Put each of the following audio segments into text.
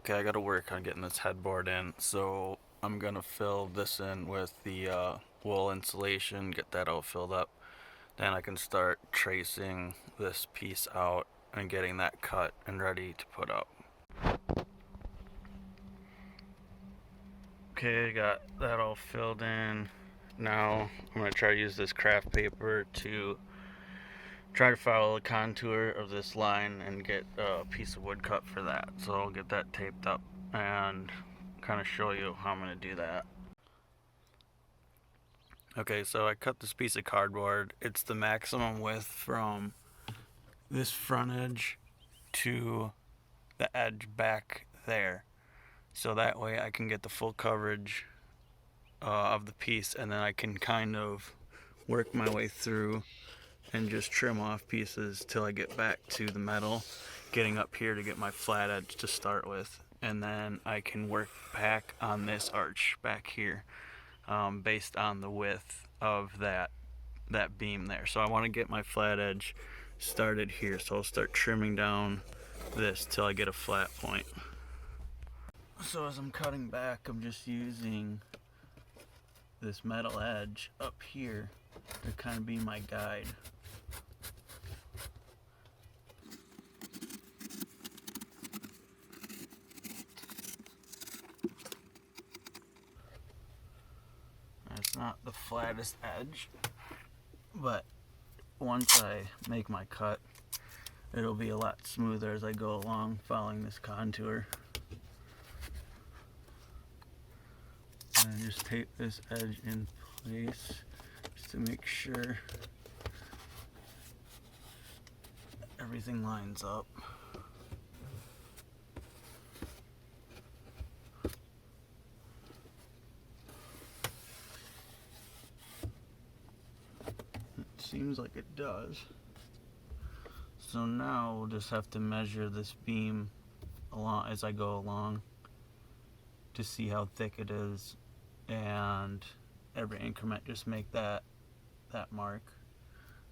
Okay, I gotta work on getting this headboard in, so I'm gonna fill this in with the wool insulation, get that all filled up. Then I can start tracing this piece out and getting that cut and ready to put up. Okay, got that all filled in. Now I'm gonna try to use this craft paper to try to follow the contour of this line and get a piece of wood cut for that. So I'll get that taped up and kind of show you how I'm going to do that. Okay, so I cut this piece of cardboard. It's the maximum width from this front edge to the edge back there. So that way I can get the full coverage of the piece, and then I can kind of work my way through and just trim off pieces till I get back to the metal, getting up here to get my flat edge to start with, and then I can work back on this arch back here based on the width of that beam there. So I want to get my flat edge started here, so I'll start trimming down this till I get a flat point. So as I'm cutting back, I'm just using this metal edge up here to kind of be my guide. It's not the flattest edge, but once I make my cut, it'll be a lot smoother as I go along following this contour. And just tape this edge in place just to make sure everything lines up. Seems like it does. So now we'll just have to measure this beam along as I go along to see how thick it is, and every increment just make that mark.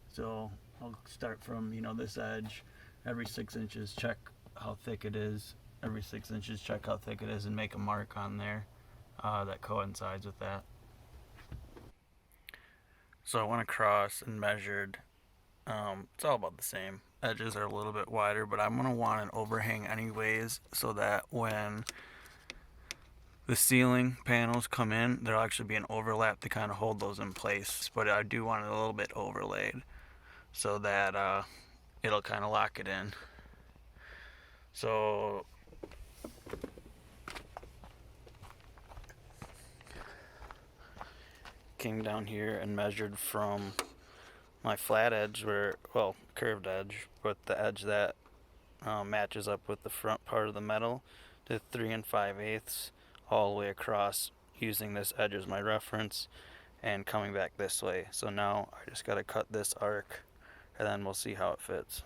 So I'll start from this edge, every 6 inches check how thick it is, every 6 inches check how thick it is, and make a mark on there that coincides with that. So I went across and measured. It's all about the same. Edges are a little bit wider, but I'm going to want an overhang anyways, so that when the ceiling panels come in, there'll actually be an overlap to kind of hold those in place. But I do want it a little bit overlaid so that it'll kind of lock it in. So came down here and measured from my flat edge, curved edge, but the edge that matches up with the front part of the metal, to 3 5/8 all the way across, using this edge as my reference and coming back this way. So now I just got to cut this arc and then we'll see how it fits.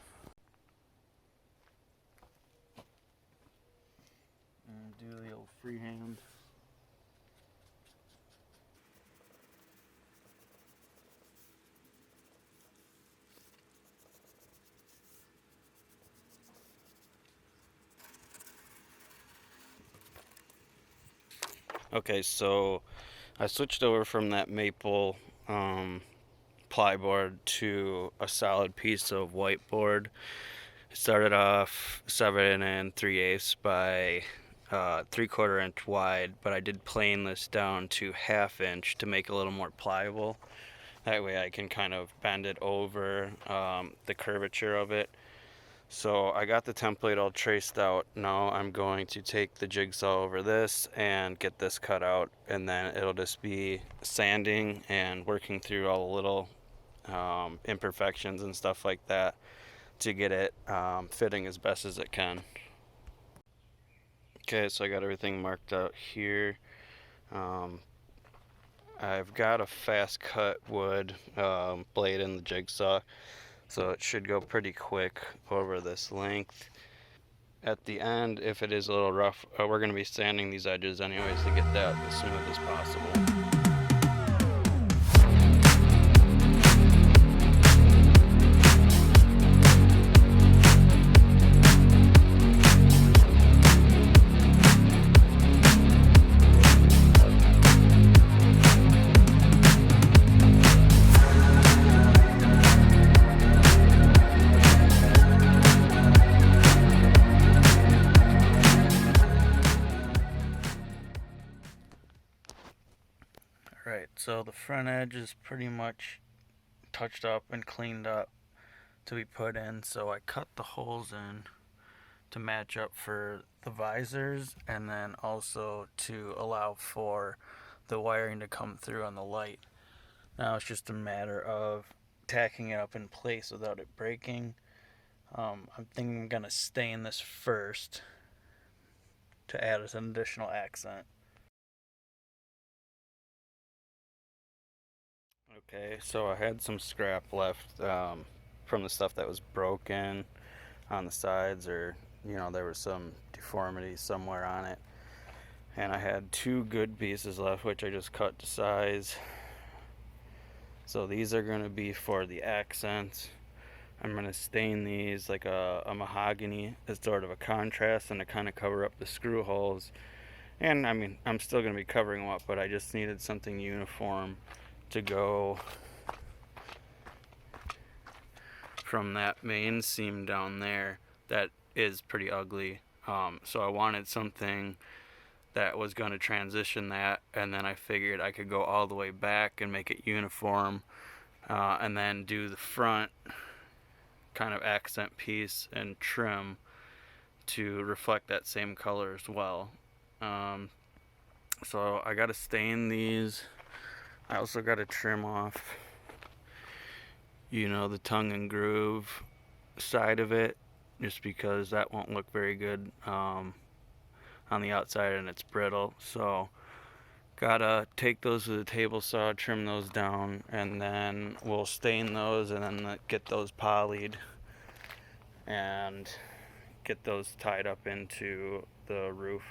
And do the old freehand. Okay, so I switched over from that maple plyboard to a solid piece of whiteboard. It started off 7 3/8 by 3/4 inch wide, but I did plane this down to 1/2 inch to make it a little more pliable. That way I can kind of bend it over the curvature of it. So I got the template all traced out. Now I'm going to take the jigsaw over this and get this cut out, and then it'll just be sanding and working through all the little imperfections and stuff like that to get it fitting as best as it can. Okay, so I got everything marked out here. I've got a fast cut wood blade in the jigsaw, so it should go pretty quick over this length. At the end, if it is a little rough, we're going to be sanding these edges anyways to get that as smooth as possible. so the front edge is pretty much touched up and cleaned up to be put in, so I cut the holes in to match up for the visors, and then also to allow for the wiring to come through on the light. Now it's just a matter of tacking it up in place without it breaking. I'm thinking I'm going to stain this first to add as an additional accent. Okay, so I had some scrap left from the stuff that was broken on the sides, or there was some deformity somewhere on it, and I had two good pieces left, which I just cut to size. So these are going to be for the accents. I'm going to stain these like a mahogany as sort of a contrast and to kind of cover up the screw holes. And I mean, I'm still going to be covering them up, but I just needed something uniform to go from that main seam down there that is pretty ugly. So I wanted something that was going to transition that, and then I figured I could go all the way back and make it uniform, and then do the front kind of accent piece and trim to reflect that same color as well. So I got to stain these. I also got to trim off the tongue and groove side of it, just because that won't look very good on the outside and it's brittle. So gotta take those with a table saw, trim those down, and then we'll stain those and then get those polyed and get those tied up into the roof.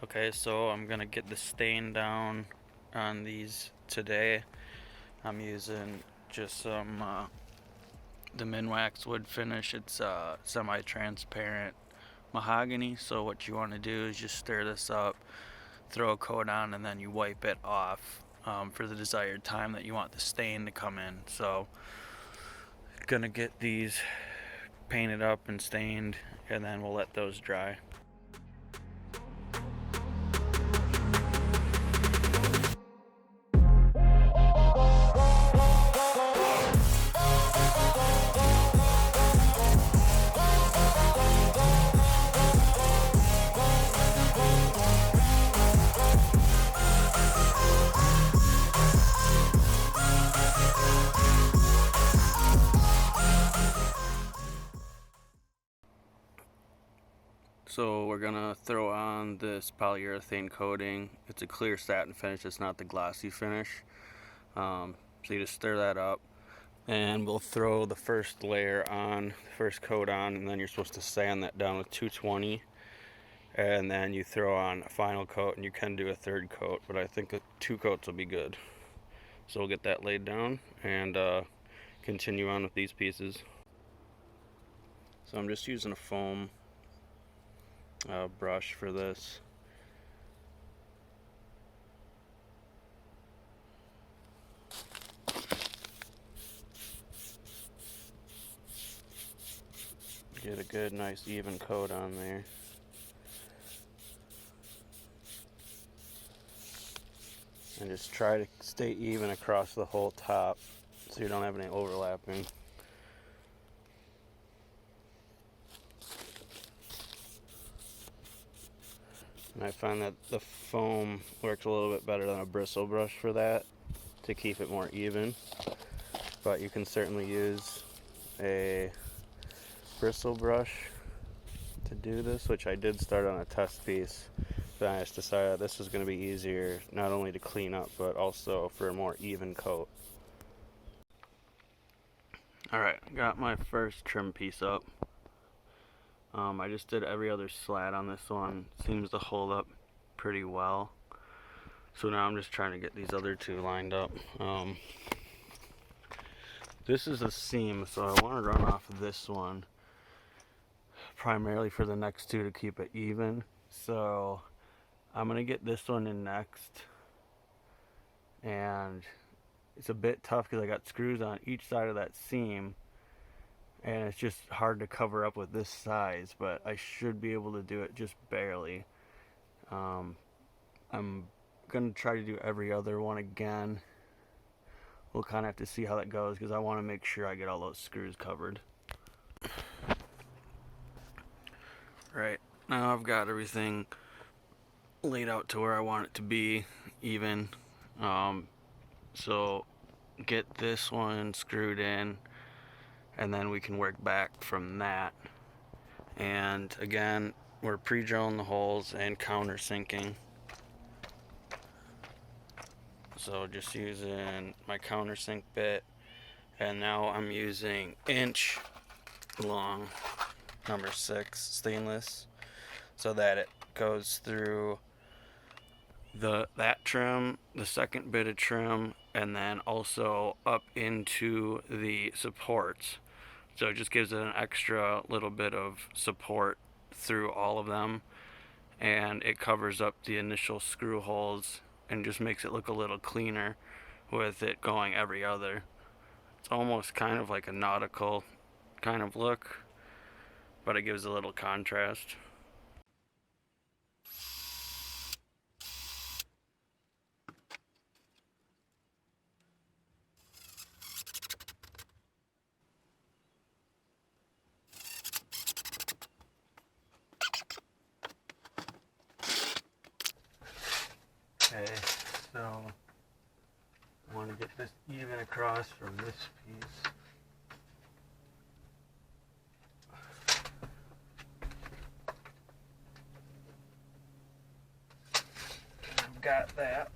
Okay, so I'm gonna get the stain down on these today. I'm using just some the Minwax wood finish. It's semi-transparent mahogany. So what you want to do is just stir this up, throw a coat on, and then you wipe it off for the desired time that you want the stain to come in. So gonna get these painted up and stained, and then we'll let those dry. So we're gonna throw on this polyurethane coating. It's a clear satin finish, it's not the glossy finish. So you just stir that up, and we'll throw the first layer on, the first coat on, and then you're supposed to sand that down with 220, and then you throw on a final coat, and you can do a third coat, but I think 2 coats will be good. So we'll get that laid down and continue on with these pieces. So I'm just using a foam brush for this. Get a good, nice, even coat on there. And just try to stay even across the whole top so you don't have any overlapping. And I find that the foam works a little bit better than a bristle brush for that, to keep it more even. But you can certainly use a bristle brush to do this, which I did start on a test piece. Then I just decided this was going to be easier, not only to clean up, but also for a more even coat. Alright, got my first trim piece up. I just did every other slat on this one. Seems to hold up pretty well. So now I'm just trying to get these other 2 lined up. This is a seam, so I want to run off of this one primarily for the next 2 to keep it even. So I'm going to get this one in next, and it's a bit tough because I got screws on each side of that seam, and it's just hard to cover up with this size, but I should be able to do it just barely. I'm gonna try to do every other one again. We'll kind of have to see how that goes because I want to make sure I get all those screws covered. Right, now I've got everything laid out to where I want it to be even. So get this one screwed in, and then we can work back from that. And again, we're pre-drilling the holes and countersinking. So just using my countersink bit, and now I'm using inch long number 6 stainless so that it goes through that trim, the second bit of trim, and then also up into the supports. So it just gives it an extra little bit of support through all of them, and it covers up the initial screw holes and just makes it look a little cleaner with it going every other. It's almost kind of like a nautical kind of look, but it gives a little contrast. Okay, so I want to get this even across from this piece. I've got that.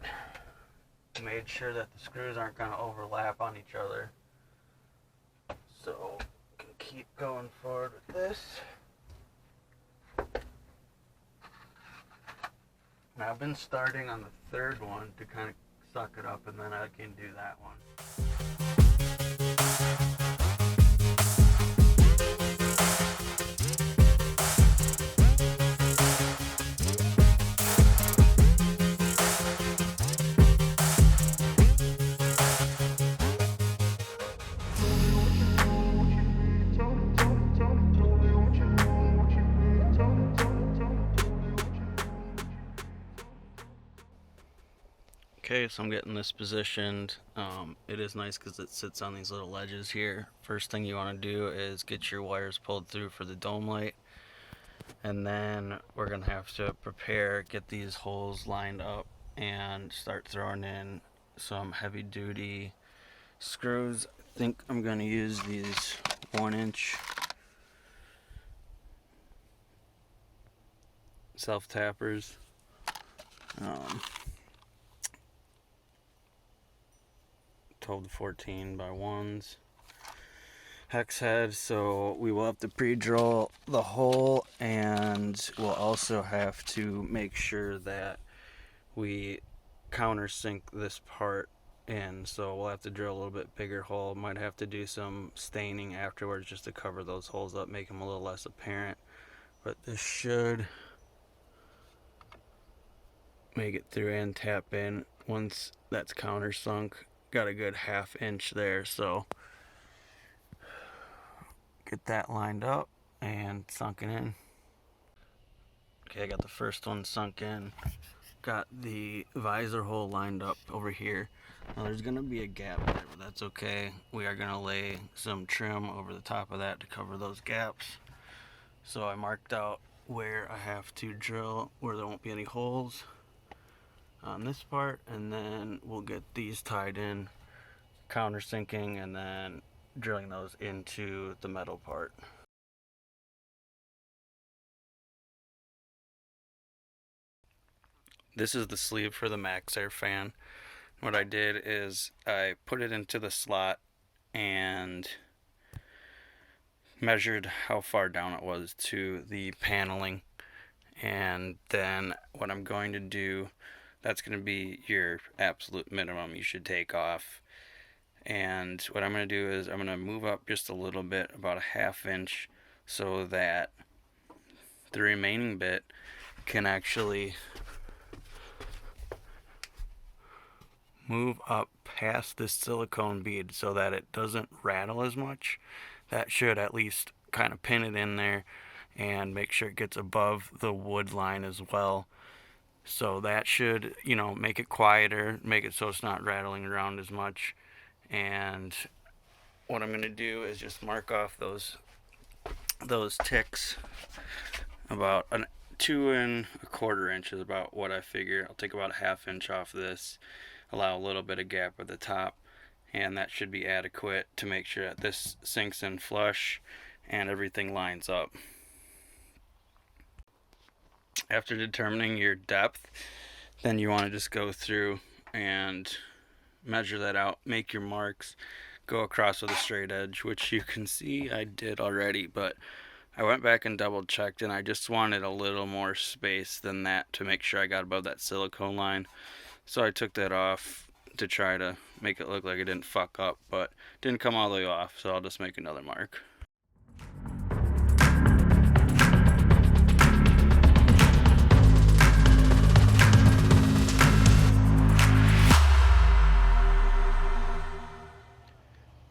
Made sure that the screws aren't going to overlap on each other. So, can keep going forward with this. Now I've been starting on the third one to kind of suck it up, and then I can do that one. Okay, so I'm getting this positioned. It is nice because it sits on these little ledges here. First thing you want to do is get your wires pulled through for the dome light, and then we're gonna have to get these holes lined up and start throwing in some heavy duty screws. I think I'm gonna use these 1-inch self tappers. 12 to 14 by 1s hex head. So we will have to pre-drill the hole, and we'll also have to make sure that we countersink this part in. So we'll have to drill a little bit bigger hole. Might have to do some staining afterwards just to cover those holes up, make them a little less apparent, but this should make it through and tap in once that's countersunk. Got a good 1/2 inch there, so get that lined up and sunken in. Okay, I got the first one sunk in. Got the visor hole lined up over here. Now there's gonna be a gap there, but that's okay. We are gonna lay some trim over the top of that to cover those gaps. So I marked out where I have to drill where there won't be any holes on this part, and then we'll get these tied in, countersinking, and then drilling those into the metal part. This is the sleeve for the Maxxair fan. What I did is I put it into the slot and measured how far down it was to the paneling, and then what I'm going to do, that's going to be your absolute minimum you should take off. And what I'm going to do is I'm going to move up just a little bit, about a 1/2 inch, so that the remaining bit can actually move up past this silicone bead so that it doesn't rattle as much. That should at least kind of pin it in there and make sure it gets above the wood line as well. So that should, make it quieter, make it so it's not rattling around as much. And what I'm going to do is just mark off those ticks. About 2¼ inch is about what I figure. I'll take about a 1/2 inch off this, allow a little bit of gap at the top, and that should be adequate to make sure that this sinks in flush and everything lines up. After determining your depth, then you want to just go through and measure that out, make your marks, go across with a straight edge, which you can see I did already, but I went back and double checked, and I just wanted a little more space than that to make sure I got above that silicone line. So I took that off to try to make it look like it didn't fuck up, but it didn't come all the way off, so I'll just make another mark.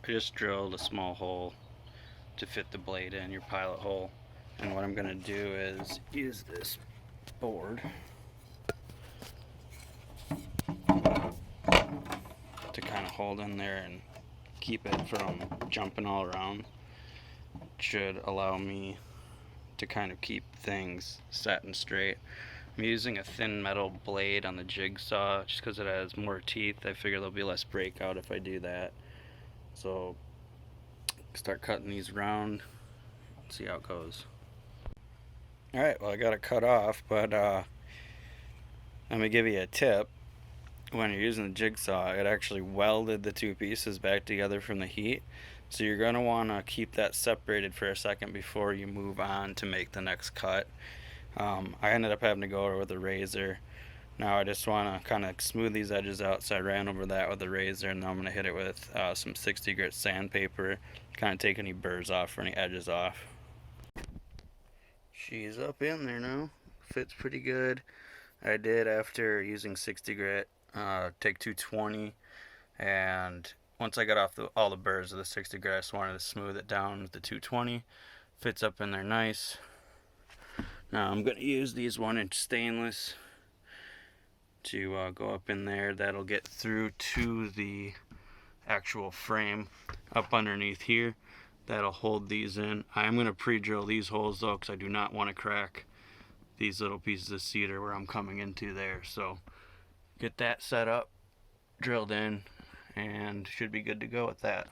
I just drilled a small hole to fit the blade in, your pilot hole. And what I'm going to do is use this board to kind of hold in there and keep it from jumping all around. It should allow me to kind of keep things set and straight. I'm using a thin metal blade on the jigsaw just because it has more teeth. I figure there'll be less breakout if I do that. So start cutting these around, see how it goes. Alright, well, I got it cut off, but let me give you a tip. When you're using the jigsaw, it actually welded the two pieces back together from the heat, so you're going to want to keep that separated for a second before you move on to make the next cut. I ended up having to go over with a razor. Now I just want to kind of smooth these edges out, so I ran over that with a razor, and then I'm going to hit it with some 60 grit sandpaper, kind of take any burrs off or any edges off. She's up in there now. Fits pretty good. I did, after using 60 grit, take 220, and once I got off all the burrs of the 60 grit, I just wanted to smooth it down with the 220. Fits up in there nice. Now I'm going to use these 1-inch stainless to go up in there. That'll get through to the actual frame up underneath here. That'll hold these in. I'm going to pre-drill these holes though, because I do not want to crack these little pieces of cedar where I'm coming into there. So get that set up, drilled in, and should be good to go with that.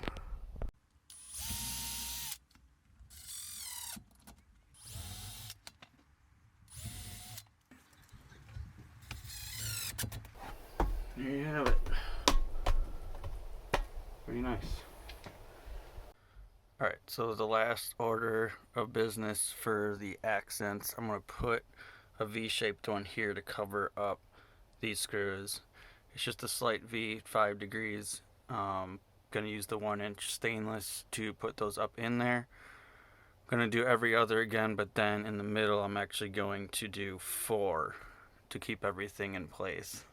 There you have it. Pretty nice. Alright, so the last order of business for the accents, I'm going to put a V-shaped one here to cover up these screws. It's just a slight V, 5 degrees. Going to use the 1-inch stainless to put those up in there. Going to do every other again, but then in the middle I'm actually going to do 4 to keep everything in place.